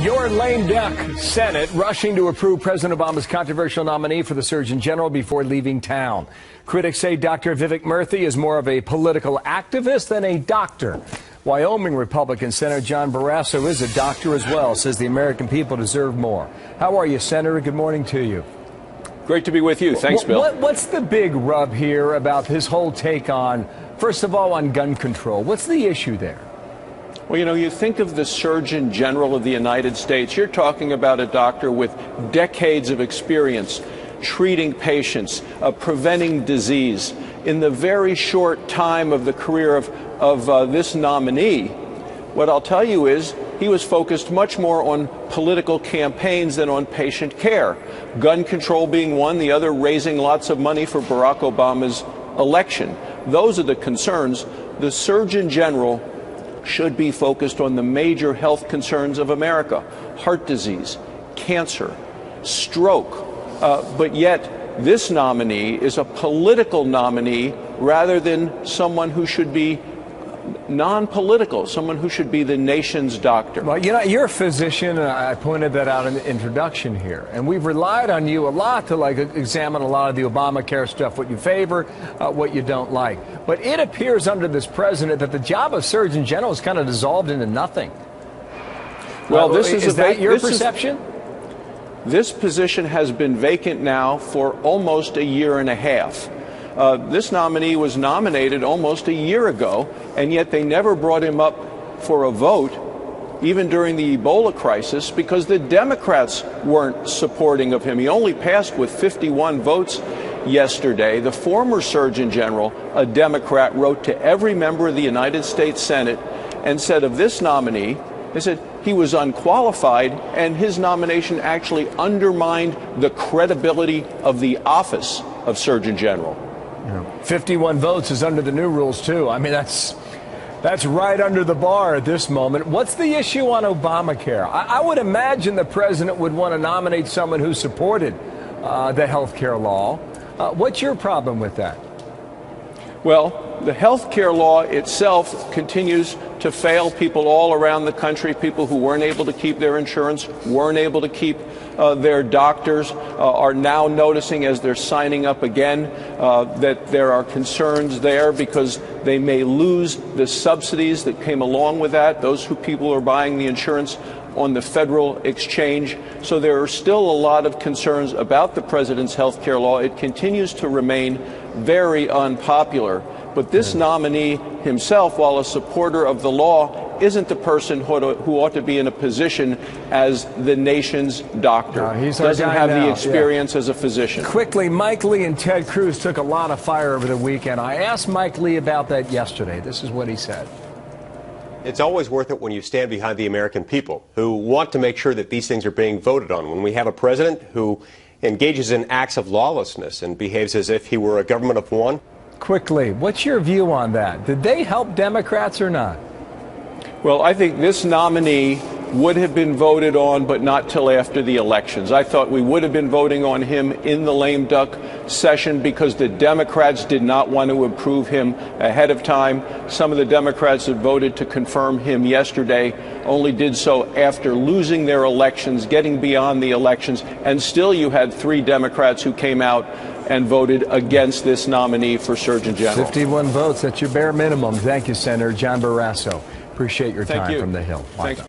Your lame duck Senate rushing to approve President Obama's controversial nominee for the Surgeon General before leaving town. Critics say Dr. Vivek Murthy is more of a political activist than a doctor. Wyoming Republican Senator Sen Barrasso is a doctor as well, says the American people deserve more. How are you, Senator? Good morning to you. Great to be with you. Thanks, Bill. What's the big rub here about his whole take on, first of all, on gun control? What's the issue there? Well, you know, you think of the Surgeon General of the United States, you're talking about a doctor with decades of experience treating patients, preventing disease. In the very short time of the career of this nominee, what I'll tell you is he was focused much more on political campaigns than on patient care. Gun control being one, the other raising lots of money for Barack Obama's election. Those are the concerns. The Surgeon General should be focused on the major health concerns of America: heart disease, cancer, stroke. But yet this nominee is a political nominee rather than someone who should be non-political, someone who should be the nation's doctor. Well, you know, you're a physician, and I pointed that out in the introduction here, and we've relied on you a lot to examine a lot of the Obamacare stuff, what you favor, what you don't like. But it appears under this president that the job of Surgeon General is kind of dissolved into nothing. Well, is that your perception? This position has been vacant now for almost a year and a half. This nominee was nominated almost a year ago, and yet they never brought him up for a vote, even during the Ebola crisis, because the Democrats weren't supporting of him. He only passed with 51 votes yesterday. The former Surgeon General, a Democrat, wrote to every member of the United States Senate and said of this nominee, they said he was unqualified, and his nomination actually undermined the credibility of the office of Surgeon General. 51 votes is under the new rules, too. I mean, that's right under the bar at this moment. What's the issue on Obamacare? I would imagine the president would want to nominate someone who supported the health care law. What's your problem with that? Well, the health care law itself continues to fail people all around the country. People who weren't able to keep their insurance, weren't able to keep their doctors, are now noticing as they're signing up again that there are concerns there because they may lose the subsidies that came along with that, those people who are buying the insurance on the federal exchange. So there are still a lot of concerns about the president's health care law. It continues to remain very unpopular. But this nominee himself, while a supporter of the law, isn't the person who ought to be in a position as the nation's doctor. No, he doesn't have the experience as a physician. Quickly, Mike Lee and Ted Cruz took a lot of fire over the weekend. I asked Mike Lee about that yesterday. This is what he said. It's always worth it when you stand behind the American people who want to make sure that these things are being voted on. When we have a president who engages in acts of lawlessness and behaves as if he were a government of one. Quickly, what's your view on that? Did they help Democrats or not? Well, I think this nominee would have been voted on, but not till after the elections. I thought we would have been voting on him in the lame duck session because the Democrats did not want to approve him ahead of time. Some of the Democrats that voted to confirm him yesterday only did so after losing their elections, getting beyond the elections, and still you had 3 Democrats who came out and voted against this nominee for Surgeon General. 51 votes, that's your bare minimum. Thank you, Senator Sen Barrasso. Appreciate your time from the Hill. Thanks.